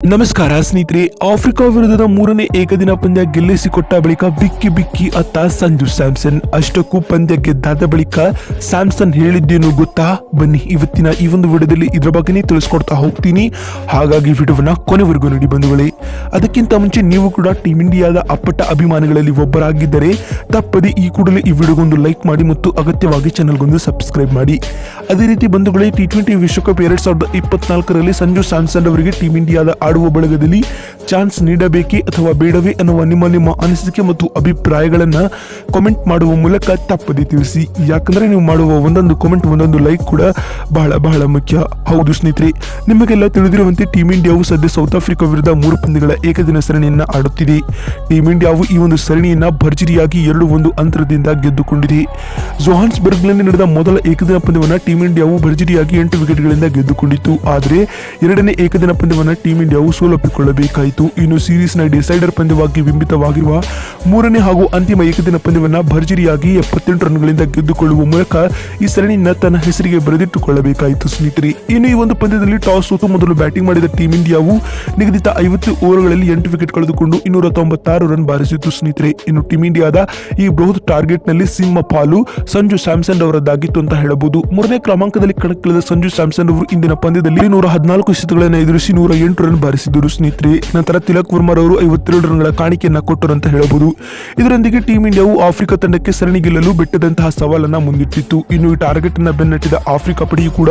ನಮಸ್ಕಾರ ಸ್ನೇಹಿತರೆ, ಆಫ್ರಿಕಾ ವಿರುದ್ಧದ ಮೂರನೇ ಏಕದಿನ ಪಂದ್ಯ ಗೆಲ್ಲಿಸಿಕೊಟ್ಟ ಬಳಿಕ ಬಿಕ್ಕಿ ಬಿಕ್ಕಿ ಅತ್ತ ಸಂಜು ಸ್ಯಾಮ್ಸನ್. ಅಷ್ಟಕ್ಕೂ ಪಂದ್ಯ ಗೆದ್ದಾದ ಬಳಿಕ ಸ್ಯಾಮ್ಸನ್ ಹೇಳಿದ್ದೇನು ಗೊತ್ತಾ? ಬನ್ನಿ ಇವತ್ತಿನ ಈ ಒಂದು ವಿಡಿಯೋದಲ್ಲಿ ಇದರ ಬಗ್ಗೆನೇ ತಿಳಿಸ್ಕೊಡ್ತಾ ಹೋಗ್ತೀನಿ. ಹಾಗಾಗಿ ವಿಡಿಯೋವನ್ನ ಕೊನೆವರೆಗೂ ನೋಡಿ ಬಂಧುಗಳೇ. ಅದಕ್ಕಿಂತ ಮುಂಚೆ ನೀವು ಕೂಡ ಟೀಮ್ ಇಂಡಿಯಾದ ಅಪ್ಪಟ ಅಭಿಮಾನಿಗಳಲ್ಲಿ ಒಬ್ಬರಾಗಿದ್ದರೆ ತಪ್ಪದೆ ಈ ಕೂಡಲೇ ಈ ವಿಡಿಯೋಗೊಂದು ಲೈಕ್ ಮಾಡಿ ಮತ್ತು ಅಗತ್ಯವಾಗಿ ಚಾನಲ್ಗೊಂದು ಸಬ್ಸ್ಕ್ರೈಬ್ ಮಾಡಿ. ಅದೇ ರೀತಿ ಬಂಧುಗಳೇ, T20 ವಿಶ್ವಕಪ್ 2024ರಲ್ಲಿ ಸಂಜು ಸ್ಯಾಮ್ಸನ್ ಅವರಿಗೆ ಟೀಮ್ ಇಂಡಿಯಾದ ಆಡುವ ಬಳಗದಲ್ಲಿ ಚಾನ್ಸ್ ನೀಡಬೇಕೇ ಅಥವಾ ಬೇಡವೇ ಅನ್ನುವ ನಿಮ್ಮ ಅನಿಸಿಕೆ ಮತ್ತು ಅಭಿಪ್ರಾಯಗಳನ್ನ ಕಾಮೆಂಟ್ ಮಾಡುವ ಮೂಲಕ ತಪ್ಪದೆ ತಿಳಿಸಿ. ಯಾಕಂದ್ರೆ ನೀವು ಮಾಡುವ ಒಂದೊಂದು ಕಾಮೆಂಟ್, ಒಂದೊಂದು ಲೈಕ್ ಕೂಡ ಬಹಳ ಬಹಳ ಮುಖ್ಯ. ಹೌದು ಸ್ನೇಹಿತರೆ, ನಿಮಗೆಲ್ಲ ತಿಳಿದಿರುವಂತೆ ಟೀಮ್ ಇಂಡಿಯಾವು ಸದ್ಯ ಸೌತ್ ಆಫ್ರಿಕಾ ವಿರುದ್ಧ 3 ಪಂದ್ಯಗಳ ಏಕದಿನ ಸರಣಿಯನ್ನ ಆಡುತ್ತಿದೆ. ಟೀಮ್ ಇಂಡಿಯಾವು ಈ ಒಂದು ಸರಣಿಯನ್ನ ಭರ್ಜರಿಯಾಗಿ 2-1 ಅಂತರದಿಂದ ಗೆದ್ದುಕೊಂಡಿದೆ. ಜೋಹಾನ್ಸ್ಬರ್ಗ್ನಲ್ಲಿ ನಡೆದ ಮೊದಲ ಏಕದಿನ ಪಂದ್ಯವನ್ನ ಟೀಮ್ ಇಂಡಿಯಾವು ಭರ್ಜರಿಯಾಗಿ 8 ವಿಕೆಟ್ಗಳಿಂದ ಗೆದ್ದುಕೊಂಡಿತ್ತು. ಆದರೆ ಎರಡನೇ ಏಕದಿನ ಪಂದ್ಯವನ್ನ ಟೀಮ್ ಇಂಡಿಯಾವು ಸೋಲೊಪ್ಪಿಕೊಳ್ಳಬೇಕಾಯಿತು. ಇನ್ನು ಸೀರೀಸ್ನ ಡಿಸೈಡರ್ ಪಂದ್ಯವಾಗಿ ಬಿಂಬಿತವಾಗಿರುವ ಮೂರನೇ ಹಾಗೂ ಅಂತಿಮ ಏಕದಿನ ಪಂದ್ಯವನ್ನ ಭರ್ಜರಿಯಾಗಿ 78 ರನ್ಗಳಿಂದ ಗೆದ್ದುಕೊಳ್ಳುವ ಮೂಲಕ ಈ ಸರಣಿಯನ್ನ ತನ್ನ ಹೆಸರಿಗೆ ಬರೆದಿಟ್ಟುಕೊಳ್ಳಬೇಕಾಯಿತು ಸ್ನೇಹಿತರೆ. ಇನ್ನು ಈ ಒಂದು ಪಂದ್ಯದಲ್ಲಿ ಟಾಸ್ ಸೋತು ಮೊದಲು ಬ್ಯಾಟಿಂಗ್ ಮಾಡಿದ ಟೀಮ್ ಇಂಡಿಯಾವು ನಿಗದಿತ 50 ಓವರ್ಗಳಲ್ಲಿ 8 ವಿಕೆಟ್ ಕಳೆದುಕೊಂಡು 296 ರನ್ ಬಾರಿಸಿತು ಸ್ನೇಹಿತರೆ. ಇನ್ನು ಟೀಮ್ ಇಂಡಿಯಾದ ಈ ಬೃಹತ್ ಟಾರ್ಗೆಟ್ ನಲ್ಲಿ ಸಿಂಹ ಪಾಲು ಸಂಜು ಸ್ಯಾಮ್ಸನ್ ಅವರದ್ದಾಗಿತ್ತು ಅಂತ ಹೇಳಬಹುದು. ಮೂರನೇ ಕ್ರಮಾಂಕದಲ್ಲಿ ಕಣಕ್ಕಿಳಿದ ಸಂಜು ಸ್ಯಾಮ್ಸನ್ ಅವರು ಇಂದಿನ ಪಂದ್ಯದಲ್ಲಿ 114 ಎಸೆತಗಳನ್ನು ಎದುರಿಸಿ 108 ರನ್ ಬಾರಿಸಿದರು ಸ್ನೇಹಿತರೆ. ನಂತರ ತಿಲಕ್ ವರ್ಮರ್ ಅವರು 52 ರನ್ಗಳ ಕಾಣಿಕೆಯನ್ನ ಕೊಟ್ಟರು ಅಂತ ಹೇಳಬಹುದು. ಇದರೊಂದಿಗೆ ಟೀಮ್ ಇಂಡಿಯಾವು ಆಫ್ರಿಕಾ ತಂಡಕ್ಕೆ ಸರಣಿ ಗೆಲ್ಲಲು ಬೆಟ್ಟದಂತಹ ಸವಾಲನ್ನ ಮುಂದಿಟ್ಟಿತ್ತು. ಇನ್ನು ಈ ಟಾರ್ಗೆಟ್ ಅನ್ನ ಬೆನ್ನಟ್ಟಿದ ಆಫ್ರಿಕಾ ಪಡೆಯು ಕೂಡ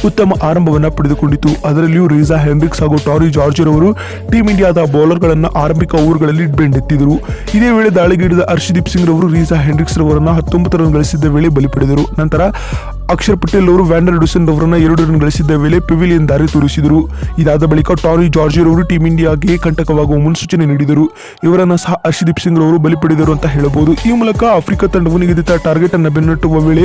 ಉತ್ತಮ ಆರಂಭವನ್ನ ಪಡೆದುಕೊಂಡಿತು. ಅದರಲ್ಲಿಯೂ ರೀಸಾ ಹೆಂಡ್ರಿಕ್ಸ್ ಹಾಗೂ ಟಾರಿ ಜಾರ್ಜರ್ ಅವರು ಟೀಮ್ ಇಂಡಿಯಾದ ಬೌಲರ್ಗಳನ್ನ ಆರಂಭಿಕ ಓವರ್ಗಳಲ್ಲಿ ಬೆಂಡೆತ್ತಿದ್ದರು. ಇದೇ ವೇಳೆ ದಾಳಿಗಿಡಿದ ಹರ್ಷದೀಪ್ ಸಿಂಗ್ ರವರು ರೀಸಾ ಹೆಂಡ್ರಿಕ್ಸ್ ರವರನ್ನ 19 ರನ್ ಗಳಿಸಿದ್ದ ವೇಳೆ ಬಲಿ ಪಡೆದರು. ನಂತರ ಅಕ್ಷರ್ ಪಟೇಲ್ ಅವರು ವ್ಯಾಂಡರ್ ಡುಸನ್ ಅವರನ್ನ 2 ರನ್ ಗಳಿಸಿದ್ದ ವೇಳೆ ಪೆವಿಲಿಯನ್ ದಾರಿ ತೋರಿಸಿದರು. ಇದಾದ ಬಳಿಕ ಟಾರಿ ಜಾರ್ಜರ್ ಅವರು ಟೀಮ್ ಇಂಡಿಯಾಗೆ ಕಂಟಕವಾಗುವ ಮುನ್ಸೂಚನೆ ನೀಡಿದರು. ಇವರನ್ನ ಸಹ ಹರ್ಷದೀಪ್ ಸಿಂಗ್ ಅವರು ಬಲಿ ಪಡೆದರು ಅಂತ ಹೇಳಬಹುದು. ಈ ಮೂಲಕ ಆಫ್ರಿಕಾ ತಂಡವು ನಿಗದಿತ ಟಾರ್ಗೆಟ್ ಅನ್ನು ಬೆನ್ನಟ್ಟುವ ವೇಳೆ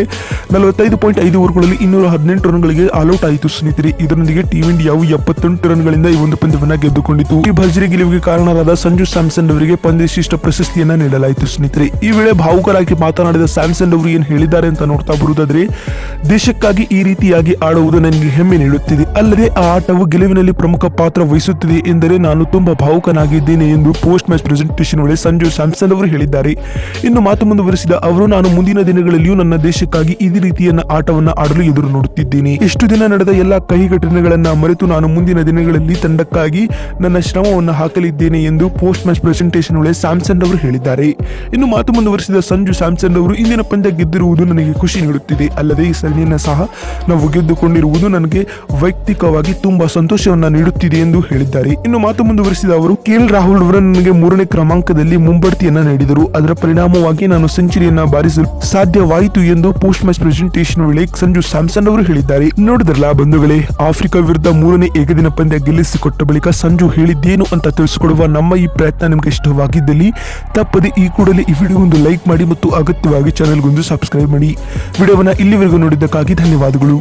45.5 ಓವರ್ಗಳಲ್ಲಿ 218 ರನ್ಗಳಿಗೆ ಆಲ್ಔಟ್ ಆಯಿತು ಸ್ನೇಹಿತರೆ. ಇದರೊಂದಿಗೆ ಟೀಮ್ ಇಂಡಿಯಾವು 78 ರನ್ಗಳಿಂದ ಈ ಒಂದು ಪಂದ್ಯವನ್ನ ಗೆದ್ದುಕೊಂಡಿತು. ಈ ಭರ್ಜರಿ ಗೆಲುವಿಗೆ ಕಾರಣರಾದ ಸಂಜು ಸ್ಯಾಮ್ಸನ್ ಅವರಿಗೆ ಪಂದ್ಯಶ್ರೇಷ್ಠ ಪ್ರಶಸ್ತಿಯನ್ನ ನೀಡಲಾಯಿತು ಸ್ನೇಹಿತರೆ. ಈ ವೇಳೆ ಭಾವುಕರಾಗಿ ಮಾತನಾಡಿದ ಸ್ಯಾಮ್ಸನ್ ಅವರು ಏನ್ ಹೇಳಿದ್ದಾರೆ ಅಂತ ನೋಡ್ತಾ ಬರುವುದಾದ್ರೆ, ದೇಶಕ್ಕಾಗಿ ಈ ರೀತಿಯಾಗಿ ಆಡುವುದು ನನಗೆ ಹೆಮ್ಮೆ ನೀಡುತ್ತಿದೆ. ಅಲ್ಲದೆ ಆ ಆಟವು ಗೆಲುವಿನಲ್ಲಿ ಪ್ರಮುಖ ಪಾತ್ರ ವಹಿಸುತ್ತಿದೆ ಎಂದರೆ ನಾನು ತುಂಬಾ ಭಾವುಕನಾಗಿದ್ದೇನೆ ಎಂದು ಪೋಸ್ಟ್ ಮ್ಯಾಚ್ ಪ್ರೆಸೆಂಟೇಷನ್ ವೇಳೆ ಸಂಜು ಸ್ಯಾಮ್ಸನ್ ಅವರು ಹೇಳಿದ್ದಾರೆ. ಇನ್ನು ಮಾತು ಮುಂದುವರಿಸಿದ ಅವರು, ನಾನು ಮುಂದಿನ ದಿನಗಳಲ್ಲಿಯೂ ನನ್ನ ದೇಶಕ್ಕಾಗಿ ಇದೇ ರೀತಿಯನ್ನ ಆಟವನ್ನ ಆಡಲು ಎದುರು ನೋಡುತ್ತಿದ್ದೇನೆ. ಎಷ್ಟು ದಿನ ನಡೆದ ಎಲ್ಲಾ ಕಹಿ ಘಟನೆಗಳನ್ನ ಮರೆತು ನಾನು ಮುಂದಿನ ದಿನಗಳಲ್ಲಿ ತಂಡಕ್ಕಾಗಿ ನನ್ನ ಶ್ರಮವನ್ನು ಹಾಕಲಿದ್ದೇನೆ ಎಂದು ಪೋಸ್ಟ್ ಮ್ಯಾಚ್ ಪ್ರೆಸೆಂಟೇಷನ್ ವೇಳೆ ಸ್ಯಾಮ್ಸನ್ ಅವರು ಹೇಳಿದ್ದಾರೆ. ಇನ್ನು ಮಾತು ಮುಂದುವರಿಸಿದ ಸಂಜು ಸ್ಯಾಮ್ಸನ್ ಅವರು, ಇಂದಿನ ಪಂದ್ಯ ಗೆದ್ದಿರುವುದು ನನಗೆ ಖುಷಿ ನೀಡುತ್ತಿದೆ. ಅಲ್ಲದೆ ಈ ಸರಣಿಯನ್ನ ಸಹ ನಾವು ಗೆದ್ದುಕೊಂಡಿರುವುದು ನನಗೆ ವೈಯಕ್ತಿಕವಾಗಿ ತುಂಬಾ ಸಂತೋಷವನ್ನ ನೀಡುತ್ತಿದೆ ಎಂದು ಹೇಳಿದ್ದಾರೆ. ಇನ್ನು ಮಾತು ಮುಂದುವರಿಸಿದ ಅವರು, KL ರಾಹುಲ್ ಅವರು ನನಗೆ 3ನೇ ಕ್ರಮಾಂಕದಲ್ಲಿ ಮುಂಬಡ್ತಿಯನ್ನ ನೀಡಿದರು. ಅದರ ಪರಿಣಾಮವಾಗಿ ನಾನು ಸೆಂಚುರಿಯನ್ನ ಬಾರಿಸಲು ಸಾಧ್ಯವಾಯಿತು ಎಂದು ಪೋಸ್ಟ್ ಮ್ಯಾಚ್ ಪ್ರೆಸೆಂಟೇಷನ್ ವೇಳೆ ಸಂಜು ಸ್ಯಾಮ್ಸನ್ ಅವರು ಹೇಳಿದ್ದಾರೆ. ನೋಡಿದ್ರಲ್ಲ ಬಂಧುಗಳೇ, ಆಫ್ರಿಕಾ ವಿರುದ್ಧ 3ನೇ ಏಕದಿನ ಪಂದ್ಯ ಗೆಲ್ಲಿಸಿಕೊಟ್ಟ ಬಳಿಕ ಸಂಜು ಹೇಳಿದ್ದೇನು ಅಂತ ತಿಳಿಸಿಕೊಡುವ ನಮ್ಮ ಈ ಪ್ರಯತ್ನ ನಿಮಗೆ ಇಷ್ಟವಾಗಿದ್ದಲ್ಲಿ ತಪ್ಪದೆ ಈ ಕೂಡಲೇ ಈ ವಿಡಿಯೋಗೊಂದು ಲೈಕ್ ಮಾಡಿ ಮತ್ತು ಅಗತ್ಯವಾಗಿ ಚಾನೆಲ್ಗೊಂದು ಸಬ್ಸ್ಕ್ರೈಬ್ ಮಾಡಿ. ವಿಡಿಯೋವನ್ನ ಇಲ್ಲಿವರೆಗೂ ನೋಡಿದ್ದಕ್ಕಾಗಿ ಧನ್ಯವಾದಗಳು.